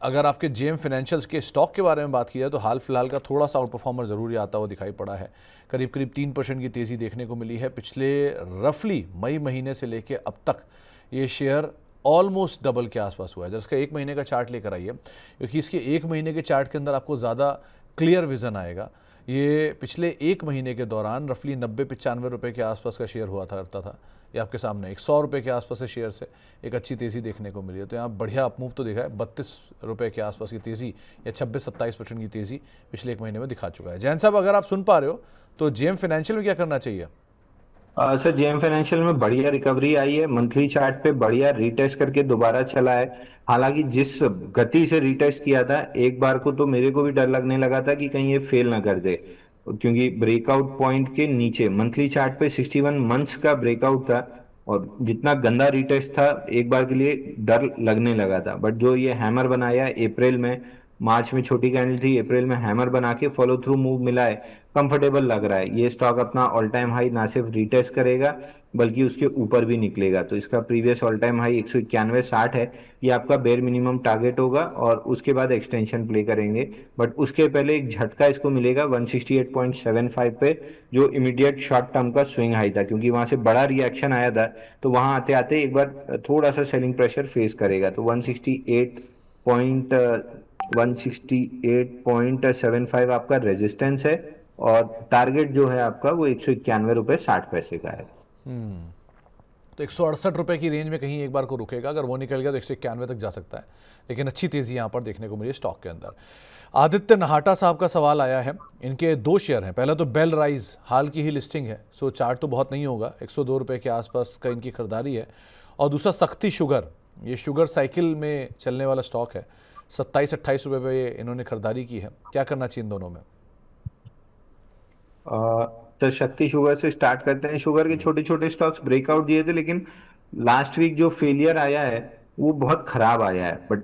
अगर आपके जेएम फाइनेंशियल्स के स्टॉक के बारे में बात की जाए तो हाल फिलहाल का थोड़ा सा आउट परफॉर्मर ज़रूर आता हुआ दिखाई पड़ा है। करीब करीब 3% की तेज़ी देखने को मिली है पिछले रफली मई महीने से लेके अब तक। ये शेयर ऑलमोस्ट डबल के आसपास हुआ है। जब इसका एक महीने का चार्ट लेकर आइए, क्योंकि इसके एक महीने के चार्ट के अंदर आपको ज़्यादा क्लियर विजन आएगा। ये पिछले एक महीने के दौरान रफली 90-95 रुपये के आसपास का शेयर हुआ था करता था। ये आपके सामने 100 रुपये के आसपास से शेयर से एक अच्छी तेज़ी देखने को मिली है। तो यहाँ बढ़िया अपमूव तो देखा है, 32 रुपये के आसपास की तेज़ी या 26-27% की तेज़ी पिछले एक महीने में दिखा चुका है। जैन साहब, अगर आप सुन पा रहे हो तो जेएम फाइनेंशियल में क्या करना चाहिए? सर जेएम फाइनेंशियल में बढ़िया रिकवरी आई है, मंथली चार्ट पे बढ़िया रीटेस्ट करके दोबारा चला है। हालांकि जिस गति से रीटेस्ट किया था एक बार को, तो मेरे को भी डर लगने लगा था कि कहीं ये फेल ना कर दे, क्योंकि ब्रेकआउट पॉइंट के नीचे मंथली चार्ट पे 61 मंथ्स का ब्रेकआउट था, और जितना गंदा रीटेस्ट था एक बार के लिए डर लगने लगा था। बट जो ये हैमर बनाया अप्रैल में, मार्च में छोटी कैंडल थी, अप्रैल में हैमर बना के फॉलो थ्रू मूव मिला है, कंफर्टेबल लग रहा है। ये स्टॉक अपना ऑल टाइम हाई ना सिर्फ रीटेस्ट करेगा बल्कि उसके ऊपर भी निकलेगा। तो इसका प्रीवियस ऑल टाइम हाई 191.60 है, ये आपका बेयर मिनिमम टारगेट होगा, और उसके बाद एक्सटेंशन प्ले करेंगे। बट उसके पहले एक झटका इसको मिलेगा 168.75 पे, जो इमीडिएट शॉर्ट टर्म का स्विंग हाई था, क्योंकि वहां से बड़ा रिएक्शन आया था। तो वहां आते आते एक बार थोड़ा सा सेलिंग प्रेशर फेस करेगा। तो 168.75 आपका रेजिस्टेंस है, और टारगेट जो है आपका वो 191 रुपये 60 पैसे का है। तो 168 रुपये की रेंज में कहीं एक बार को रुकेगा, अगर वो निकल गया तो 191 तक जा सकता है, लेकिन अच्छी तेज़ी यहाँ पर देखने को मिली स्टॉक के अंदर। आदित्य नहाटा साहब का सवाल आया है, इनके दो शेयर हैं। पहला तो बेल राइज, हाल की ही लिस्टिंग है, सो चार्ट तो बहुत नहीं होगा, 102 रुपये के आसपास का इनकी खरीदारी है। और दूसरा शक्ति शुगर, ये शुगर साइकिल में चलने वाला स्टॉक है, 27-28 रुपये पे इन्होंने खरीदारी की है। क्या करना चाहिए इन दोनों में? तो शक्ति शुगर से स्टार्ट करते हैं। शुगर के छोटे छोटे स्टॉक्स ब्रेकआउट दिए थे, लेकिन लास्ट वीक जो फेलियर आया है वो बहुत खराब आया है। बट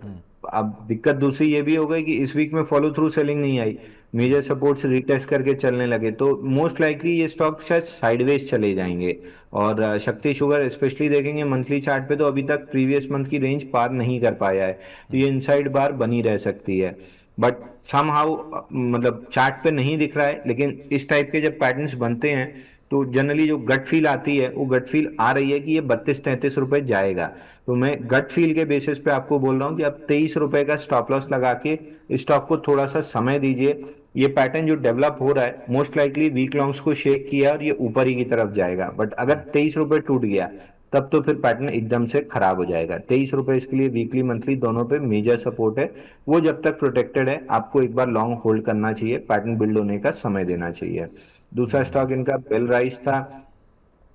अब दिक्कत दूसरी ये भी हो गई कि इस वीक में फॉलो थ्रू सेलिंग नहीं आई, मेजर सपोर्ट से रिटेस्ट करके चलने लगे, तो मोस्ट लाइकली ये स्टॉक शायद साइडवेज चले जाएंगे। और शक्ति शुगर स्पेशली देखेंगे मंथली चार्ट पे, तो अभी तक प्रीवियस मंथ की रेंज पार नहीं कर पाया है, तो ये इनसाइड बार बनी रह सकती है। बट समहाउ मतलब चार्ट पे नहीं दिख रहा है, लेकिन इस टाइप के जब पैटर्न्स बनते हैं तो जनरली जो गट फील आती है वो गट फील आ रही है कि ये 32-33 रुपए जाएगा। तो मैं गट फील के बेसिस पे आपको बोल रहा हूँ कि आप 23 रुपए का स्टॉप लॉस लगा के स्टॉक को थोड़ा सा समय दीजिए। ये पैटर्न जो डेवलप हो रहा है मोस्ट लाइकली वीक लॉन्ग्स को शेक किया और ये ऊपर ही की तरफ जाएगा। बट अगर 23 रुपए टूट गया तब तो फिर पैटर्न एकदम से खराब हो जाएगा। 23 रुपए इसके लिए वीकली मंथली दोनों पे मेजर सपोर्ट है, वो जब तक प्रोटेक्टेड है आपको एक बार लॉन्ग होल्ड करना चाहिए, पैटर्न बिल्ड होने का समय देना चाहिए। दूसरा स्टॉक इनका बेल राइस था।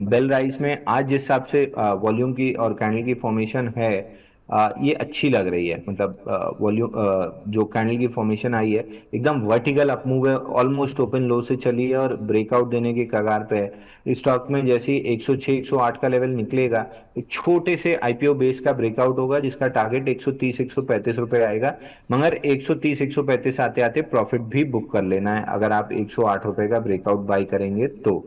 बेल राइस में आज जिस हिसाब से वॉल्यूम की और कैंडल की फॉर्मेशन है, ये अच्छी लग रही है। मतलब वॉल्यूम जो कैंडल की फॉर्मेशन आई है एकदम वर्टिकल अपमूव है, ऑलमोस्ट ओपन लो से चली है और ब्रेकआउट देने के कगार पे है। इस स्टॉक में जैसे ही 106-108 का लेवल निकलेगा, एक छोटे से आईपीओ बेस का ब्रेकआउट होगा जिसका टारगेट 130-135 रुपए आएगा। मगर 130-135 आते आते प्रॉफिट भी बुक कर लेना है अगर आप 108 रुपए का ब्रेकआउट बाई करेंगे तो,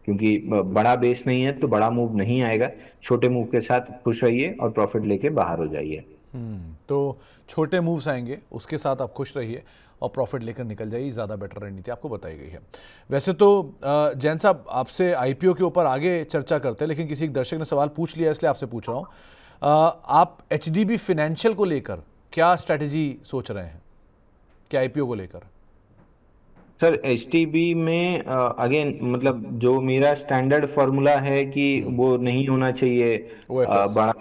क्योंकि बड़ा बेस नहीं है तो बड़ा मूव नहीं आएगा। छोटे मूव के साथ खुश रहिए और प्रॉफिट लेके बाहर हो जाइए। तो छोटे मूव्स आएंगे उसके साथ आप खुश रहिए और प्रॉफिट लेकर निकल जाइए, ज़्यादा बेटर रणनीति आपको बताई गई है। वैसे तो जैन साहब, आपसे आईपीओ के ऊपर आगे चर्चा करते हैं, लेकिन किसी एक दर्शक ने सवाल पूछ लिया इसलिए आपसे पूछ रहा हूँ। आप एचडीबी फाइनेंशियल को लेकर क्या स्ट्रैटेजी सोच रहे हैं, क्या आईपीओ को लेकर? सर एचटीबी में अगेन मतलब जो मेरा स्टैंडर्ड फॉर्मूला है कि वो नहीं होना चाहिए, ओएफएस। बड़ा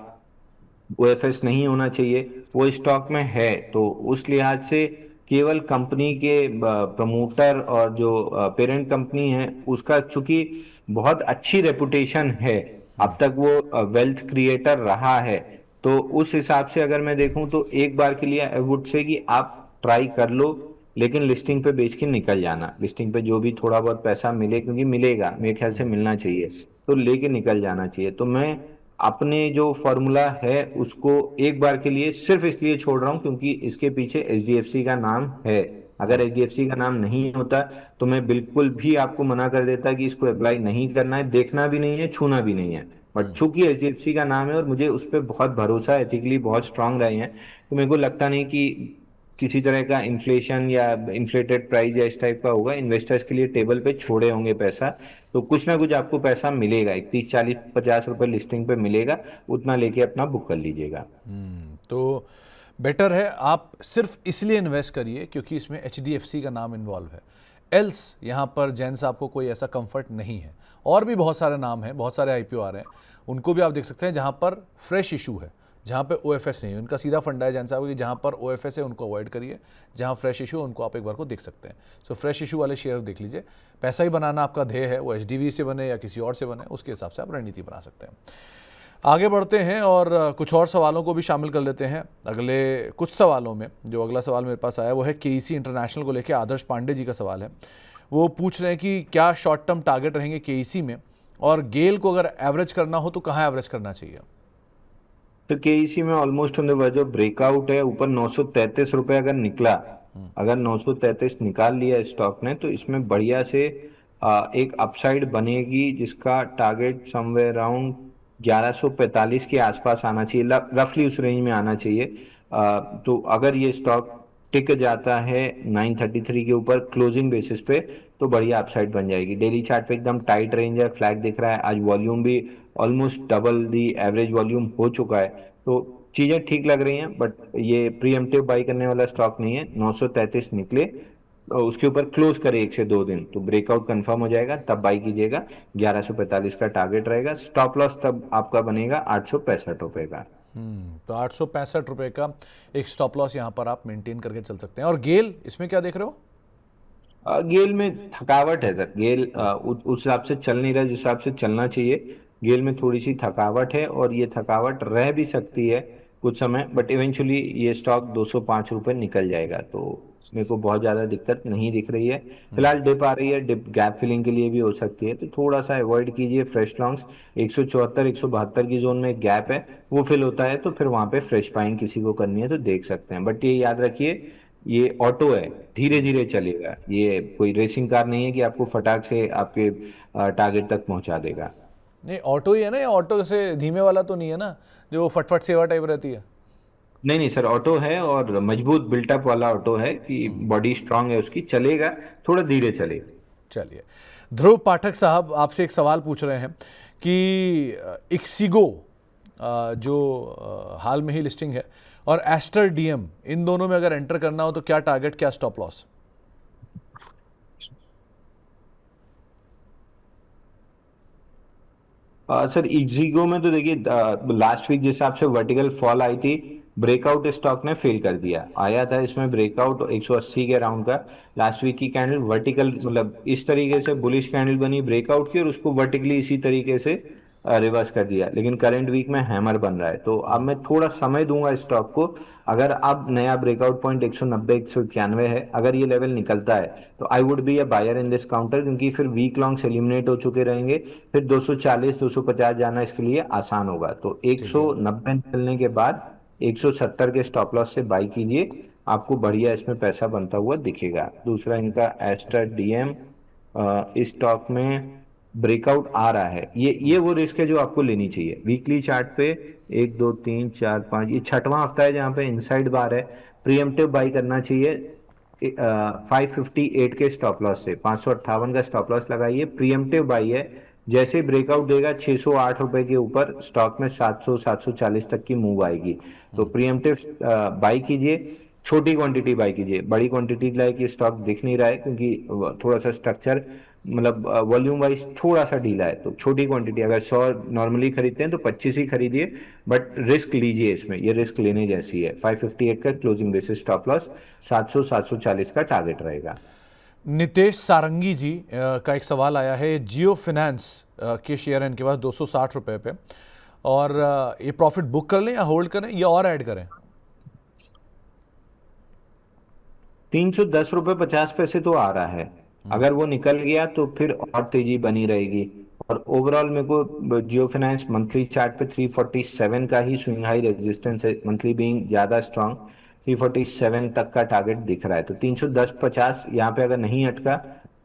ओएफएस नहीं होना चाहिए, वो स्टॉक में है। तो उस लिहाज से केवल कंपनी के प्रमोटर और जो पेरेंट कंपनी है उसका चूंकि बहुत अच्छी रेपुटेशन है, अब तक वो वेल्थ क्रिएटर रहा है, तो उस हिसाब से अगर मैं देखूं तो एक बार के लिए आई वुड से कि आप ट्राई कर लो, लेकिन लिस्टिंग पे बेच के निकल जाना। लिस्टिंग पे जो भी थोड़ा बहुत पैसा मिले, क्योंकि मिलेगा मेरे ख्याल से मिलना चाहिए, तो लेके निकल जाना चाहिए। तो मैं अपने जो फॉर्मूला है उसको एक बार के लिए सिर्फ इसलिए छोड़ रहा हूं क्योंकि इसके पीछे एचडीएफसी का नाम है। अगर एचडीएफसी का नाम नहीं होता तो मैं बिल्कुल भी आपको मना कर देता कि इसको अप्लाई नहीं करना है, देखना भी नहीं है, छूना भी नहीं है। बट चूंकि एचडीएफसी का नाम है और मुझे उस पर बहुत भरोसा है, एथिकली बहुत स्ट्रांग रहे हैं, तो मेरे को लगता नहीं कि किसी तरह का इन्फ्लेशन या इन्फ्लेटेड प्राइस या इस टाइप का होगा। इन्वेस्टर्स के लिए टेबल पे छोड़े होंगे पैसा, तो कुछ ना कुछ आपको पैसा मिलेगा, 30-40-50 रुपए लिस्टिंग पे मिलेगा, उतना लेके अपना बुक कर लीजिएगा। तो बेटर है आप सिर्फ इसलिए इन्वेस्ट करिए क्योंकि इसमें एचडीएफसी का नाम इन्वॉल्व है। एल्स यहाँ पर जैन साहब को कोई ऐसा कंफर्ट नहीं है। और भी बहुत सारे नाम हैं, बहुत सारे आईपीओ आ रहे हैं, उनको भी आप देख सकते हैं जहाँ पर फ्रेश इशू है, जहाँ पे ओएफएस नहीं है। उनका सीधा फंडा है जैन साहब कि जहाँ पर ओएफएस है उनको अवॉइड करिए, जहाँ फ्रेश इशू है उनको आप एक बार को देख सकते हैं। सो फ्रेश इशू वाले शेयर देख लीजिए। पैसा ही बनाना आपका ध्येय है, वो एचडीबी से बने या किसी और से बने, उसके हिसाब से आप रणनीति बना सकते हैं। आगे बढ़ते हैं और कुछ और सवालों को भी शामिल कर लेते हैं। अगले कुछ सवालों में जो अगला सवाल मेरे पास आया वो है केईसी इंटरनेशनल को लेकर। आदर्श पांडे जी का सवाल है, वो पूछ रहे हैं कि क्या शॉर्ट टर्म टारगेट रहेंगे केईसी में, और गेल को अगर एवरेज करना हो तो कहाँ एवरेज करना चाहिए? तो केईसी में almost on the verge of breakout है, ऊपर 933 रुपए अगर निकला, अगर 933 निकाल लिया स्टॉक ने, तो इसमें बढ़िया से एक अपसाइड बनेगी जिसका टारगेट समवेयर अराउंड 1145 के आसपास आना चाहिए, रफली उस रेंज में आना चाहिए। तो अगर ये स्टॉक टिक जाता है 933 के ऊपर क्लोजिंग बेसिस पे, तो बढ़िया अपसाइड बन जाएगी। डेली चार्ट पे एकदम टाइट रेंज है, फ्लैग दिख रहा है, आज वॉल्यूम भी almost double the average volume हो चुका है, तो चीजें ठीक लग रही हैं। बट ये प्रीएम्प्टिव बाई करने वाला स्टॉक नहीं है। 933 निकले उसके ऊपर क्लोज करे 1 से 2 दिन, तो ब्रेकआउट कंफर्म हो जाएगा, तब बाई कीजिएगा। 1145 का टारगेट रहेगा। स्टॉप लॉस तब आपका बनेगा 865 रुपए का। तो 865 रुपये का एक स्टॉप लॉस यहाँ पर आप मेंटेन करके चल सकते हैं। और गेल, इसमें क्या देख रहे हो? गेल में थकावट है सर। गेल उस हिसाब से चल नहीं रहा जिस हिसाब से चलना चाहिए। गेल में थोड़ी सी थकावट है, और ये थकावट रह भी सकती है कुछ समय, बट इवेंचुअली ये स्टॉक 205 रुपये निकल जाएगा। तो मेरे को बहुत ज़्यादा दिक्कत नहीं दिख रही है। फिलहाल डिप आ रही है, डिप गैप फिलिंग के लिए भी हो सकती है, तो थोड़ा सा अवॉइड कीजिए फ्रेश लॉन्ग्स। 174 172 की जोन में एक गैप है, वो फिल होता है तो फिर वहां पे फ्रेश बाइंग किसी को करनी है तो देख सकते हैं। बट ये याद रखिए, ये ऑटो है, धीरे धीरे चलेगा। ये कोई रेसिंग कार नहीं है कि आपको फटाक से आपके टारगेट तक पहुंचा देगा। नहीं, ऑटो ही है ना, ये ऑटो से धीमे वाला तो नहीं है ना, जो फटफट सेवा टाइप रहती है? नहीं नहीं सर, ऑटो है और मजबूत बिल्टअप वाला ऑटो है कि बॉडी स्ट्रांग है उसकी, चलेगा, थोड़ा धीरे चलेगा। चलिए, ध्रुव पाठक साहब आपसे एक सवाल पूछ रहे हैं कि इक्सिगो जो हाल में ही लिस्टिंग है, और एस्टर डीएम, इन दोनों में अगर एंटर करना हो तो क्या टारगेट, क्या स्टॉप लॉस? सर इक्जिगो में तो देखिए, लास्ट वीक जिस हिसाब से वर्टिकल फॉल आई थी, ब्रेकआउट स्टॉक ने फेल कर दिया। आया था इसमें ब्रेकआउट 180 के राउंड का। लास्ट वीक की कैंडल वर्टिकल, मतलब इस तरीके से बुलिश कैंडल बनी ब्रेकआउट की, और उसको वर्टिकली इसी तरीके से रिवर्स कर दिया। लेकिन करंट वीक में हैमर बन रहा है, तो अब मैं थोड़ा समय दूंगा स्टॉक को। अगर अब नया ब्रेकआउट पॉइंट 190 191 है, अगर ये लेवल निकलता है तो I would be a buyer in this counter, क्योंकि फिर वीक लॉन्ग्स एलिमिनेट हो चुके रहेंगे। फिर 240 250 जाना इसके लिए आसान होगा। तो ठीक है। 190 निकलने के बाद 170 के स्टॉप लॉस से बाई कीजिए, आपको बढ़िया इसमें पैसा बनता हुआ दिखेगा। दूसरा इनका एस्टर डीएम, इस स्टॉक में ब्रेकआउट आ रहा है, ये वो रिस्क है जो आपको लेनी चाहिए। वीकली चार्ट पे 1 2 3 4 5, ये छठवां हफ्ता है जहां पे इनसाइड बार है। प्रीएम्प्टिव बाई करना चाहिए 558 के स्टॉप लॉस से। 558 का स्टॉप लॉस लगाइए, प्रीएम्प्टिव बाई है। जैसे ब्रेकआउट देगा 608 रुपए के ऊपर, स्टॉक में 700 740 तक की मूव आएगी। तो प्रीएम्प्टिव बाई कीजिए, छोटी क्वांटिटी बाई कीजिए। बड़ी क्वांटिटी लाइक ये स्टॉक दिख नहीं रहा है, क्योंकि थोड़ा सा स्ट्रक्चर, मतलब वॉल्यूम वाइज थोड़ा सा ढीला है। तो छोटी क्वांटिटी, अगर 100 नॉर्मली खरीदते हैं तो 25 ही खरीदिए, बट रिस्क लीजिए इसमें, ये रिस्क लेने जैसी है। 558 का क्लोजिंग बेसिस स्टॉप लॉस, 700 740 का टारगेट रहेगा। नितेश सारंगी जी का एक सवाल आया है, जियो फाइनेंस के शेयर हैं इनके पास 260 रुपये पे, और ये प्रॉफिट बुक कर लें या होल्ड करें या और ऐड करें? 310 रुपये 50 पैसे तो आ रहा है। अगर वो निकल गया तो फिर और तेजी बनी रहेगी। और ओवरऑल मेरे को जियो फाइनेंस मंथली चार्ट पे 347 का ही स्विंग हाई रेजिस्टेंस है, मंथली बीइंग ज्यादा स्ट्रांग। 347 तक का टारगेट दिख रहा है, तो 310 50 यहाँ पे अगर नहीं अटका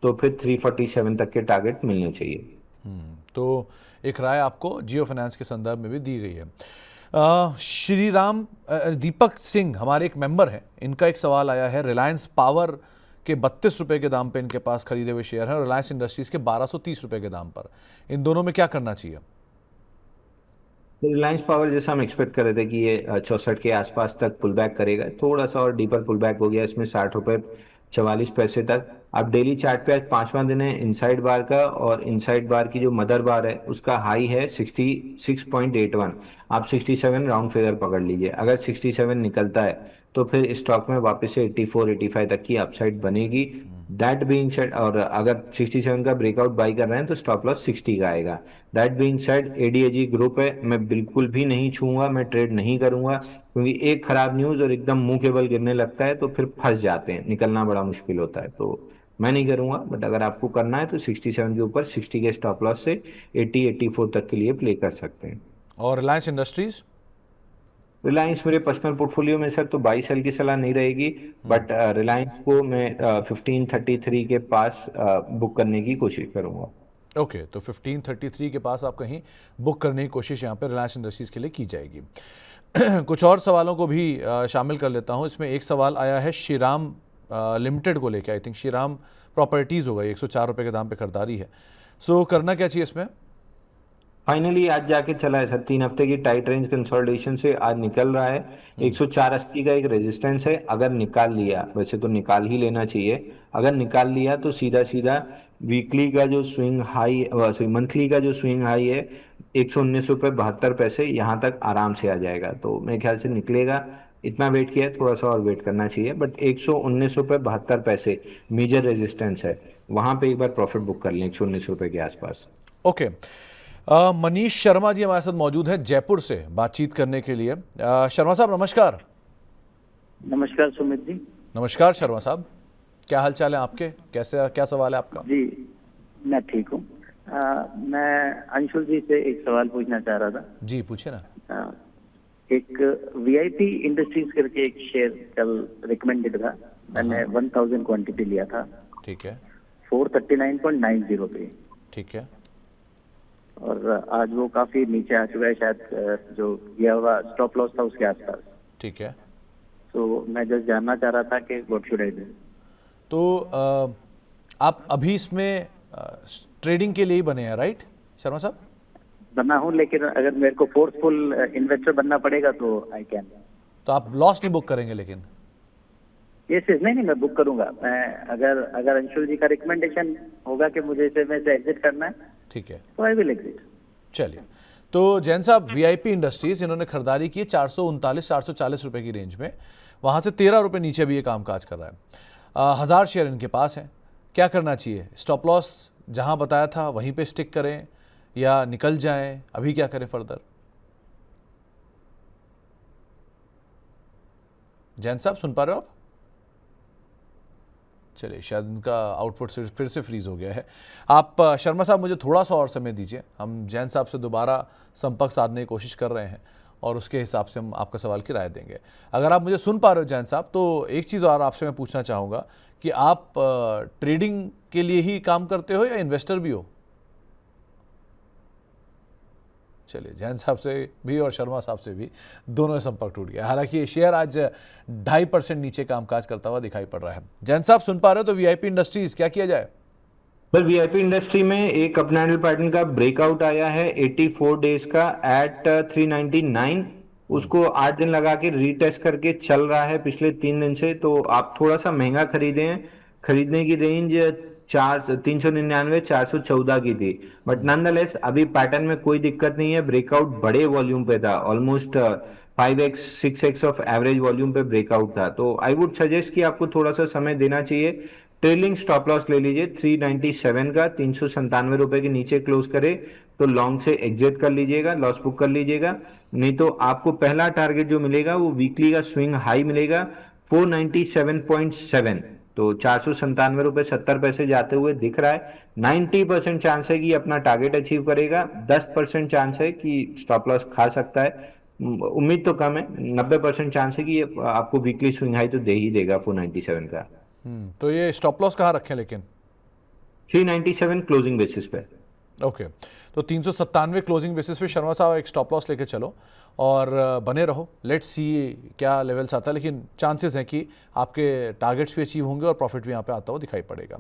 तो फिर 347 तक के टारगेट मिलने चाहिए। तो एक राय आपको जियो फाइनेंस के संदर्भ में भी दी गई है। श्री राम दीपक सिंह हमारे एक मेंबर हैं, इनका एक सवाल आया है, रिलायंस पावर के 32 रुपये के दाम पे इनके पास खरीदे हुए शेयर हैं, और रिलायंस इंडस्ट्रीज के 1230 रुपये के दाम पर। इन दोनों में क्या करना चाहिए? रिलायंस पावर जैसा हम एक्सपेक्ट कर रहे थे कि ये 64 के आसपास तक पुल बैक करेगा, थोड़ा सा और डीपर पुल बैक हो गया इसमें 60 रुपये 44 पैसे तक। अब डेली चार्ट पे आज पांचवा दिन है इनसाइड बार का, और इनसाइड बार की जो मदर बार है उसका हाई है 66.81। आप 67 राउंड फिगर पकड़ लीजिए। अगर 67 निकलता है तो फिर स्टॉक में वापस से 84 85 तक की अपसाइड बनेगी। दैट बीइंग सेड, और अगर 67 का ब्रेकआउट बाई कर रहे हैं तो स्टॉप लॉस 60 का आएगा। That being said, ADAG group है, मैं बिल्कुल भी नहीं छूंगा, मैं ट्रेड नहीं करूंगा, क्योंकि एक खराब न्यूज और एकदम मुंह के बल गिरने लगता है तो फिर फंस जाते हैं, निकलना बड़ा मुश्किल होता है। तो मैं नहीं करूंगा, बट अगर आपको करना है तो 67 के ऊपर 60 के स्टॉप लॉस से 80 84 तक के लिए प्ले कर सकते हैं। और रिलायंस इंडस्ट्रीज? रिलायंस मेरे पर्सनल पोर्टफोलियो में सर तो 22 साल की सलाह नहीं रहेगी, बट रिलायंस को मैं 1533 के पास बुक करने की कोशिश करूंगा। ओके, तो 1533 के पास आप कहीं बुक करने की कोशिश यहाँ पर रिलायंस इंडस्ट्रीज के लिए की जाएगी। कुछ और सवालों को भी शामिल कर लेता हूँ। इसमें एक सवाल आया है श्रीराम लिमिटेड को लेकर, आई थिंक श्रीराम प्रॉपर्टीज़ होगा, 104 रुपये के दाम पे खरीदारी है। सो करना क्या चाहिए इसमें? फाइनली आज जाके चला है सर, 3 हफ्ते की टाइट रेंज कंसोलिडेशन से आज निकल रहा है। 104.80 का एक रेजिस्टेंस है, अगर निकाल लिया, वैसे तो निकाल ही लेना चाहिए, अगर निकाल लिया तो सीधा सीधा वीकली का जो स्विंग हाई, सॉरी मंथली का जो स्विंग हाई है 119 रुपये 72 पैसे, यहाँ तक आराम से आ जाएगा। तो मेरे ख्याल से निकलेगा, इतना वेट किया है, थोड़ा सा और वेट करना चाहिए, बट 119 रुपये 72 पैसे मेजर रेजिस्टेंस है, वहां पे एक बार प्रॉफिट बुक कर लें 119 रुपये के आसपास। ओके। मनीष शर्मा जी हमारे साथ मौजूद हैं जयपुर से बातचीत करने के लिए। शर्मा साहब नमस्कार। नमस्कार सुमित जी। नमस्कार शर्मा साहब, क्या हाल चाल है आपके, कैसे, क्या सवाल है आपका? जी मैं ठीक हूँ। मैं अंशुल जी से एक सवाल पूछना चाह रहा था। जी पूछिए ना। एक वीआईपी इंडस्ट्रीज करके एक शेयर कल रिकमेंडेड था, मैंने 1000 क्वांटिटी लिया था। ठीक है। 439.90 पे। ठीक है। और आज वो काफी नीचे आ चुका है, शायद जो दिया हुआ स्टॉप लॉस था उसके आसपास। ठीक है। तो मैं जस्ट जानना चाह रहा था कि व्हाट शुड आई डू। तो आप अभी इसमें ट्रेडिंग के लिए ही बने हैं, राइट शर्मा साहब? बना हूँ, लेकिन अगर मेरे को फोर्सफुल इन्वेस्टर बनना पड़ेगा तो आई कैन। तो आप लॉस नहीं बुक करेंगे लेकिन? यस यस, नहीं मैं बुक करूंगा। मैं अगर अंशुल जी का रिकमेंडेशन होगा कि मुझे इसे में से एग्जिट करना है, ठीक है, तो आई विल एग्जिट। चलिए। तो जैन साहब, वीआईपी इंडस्ट्रीज इन्होंने खरीदारी की 439-440 रुपए की रेंज में, वहां से 13 रुपए नीचे भी ये कामकाज कर रहा है। 1000 शेयर इनके पास है, क्या करना चाहिए? स्टॉप लॉस जहां बताया था वहीं पे स्टिक करें या निकल जाएं? अभी क्या करें फर्दर? जैन साहब सुन पा रहे हो आप? चलिए, शायद उनका आउटपुट फिर से फ्रीज हो गया है। आप शर्मा साहब मुझे थोड़ा सा और समय दीजिए, हम जैन साहब से दोबारा संपर्क साधने की कोशिश कर रहे हैं और उसके हिसाब से हम आपका सवाल की राय देंगे। अगर आप मुझे सुन पा रहे हो जैन साहब, तो एक चीज़ और आपसे मैं पूछना चाहूँगा कि आप ट्रेडिंग के लिए ही काम करते हो या इन्वेस्टर भी हो? चलिए, जैन साहब से भी और शर्मा साहब से भी दोनों में संपर्क टूट गया। हालांकि ये शेयर आज 2.5% नीचे कामकाज करता हुआ दिखाई पड़ रहा है। जैन साहब सुन पा रहे हो? तो वीआईपी इंडस्ट्रीज क्या किया जाए? सर वीआईपी इंडस्ट्री में एक अपनाइडल पैटर्न का ब्रेकआउट आया है 84 डेज का एट 399, उसको 8 दिन लगा के रीटेस्ट करके चल रहा है पिछले 3 दिन से। तो आप थोड़ा सा महंगा खरीदे हैं, खरीदने की रेंज 399 414 की थी, बट नॉनदलेस अभी पैटर्न में कोई दिक्कत नहीं है। ब्रेकआउट बड़े वॉल्यूम पे था, almost 5x 6x of average volume पे ब्रेकआउट था। तो आई वुड सजेस्ट कि आपको थोड़ा सा समय देना चाहिए। ट्रेलिंग स्टॉप लॉस ले लीजिए 397 का, 397 रुपए के नीचे क्लोज करे तो लॉन्ग से एग्जिट कर लीजिएगा, लॉस बुक कर लीजिएगा। नहीं तो आपको पहला टारगेट जो मिलेगा वो वीकली का स्विंग हाई मिलेगा 497.7, तो 497 रुपये 70 पैसे जाते हुए दिख रहा है। 90% चांस है कि अपना टारगेट अचीव करेगा, 10% चांस है कि स्टॉप लॉस खा सकता है। उम्मीद तो कम है, 90% चांस है कि ये आपको वीकली स्विंग हाई तो दे ही देगा 497 का। तो ये स्टॉप लॉस कहाँ रखें लेकिन? 397 क्लोजिंग बेसिस पे। ओके, तो 397 क्लोजिंग बेसिस पे शर्मा साहब एक स्टॉप लॉस लेके चलो और बने रहो। लेट्स सी क्या लेवल्स आता है, लेकिन चांसेस हैं कि आपके टारगेट्स भी अचीव होंगे और प्रॉफिट भी यहाँ पे आता हुआ दिखाई पड़ेगा।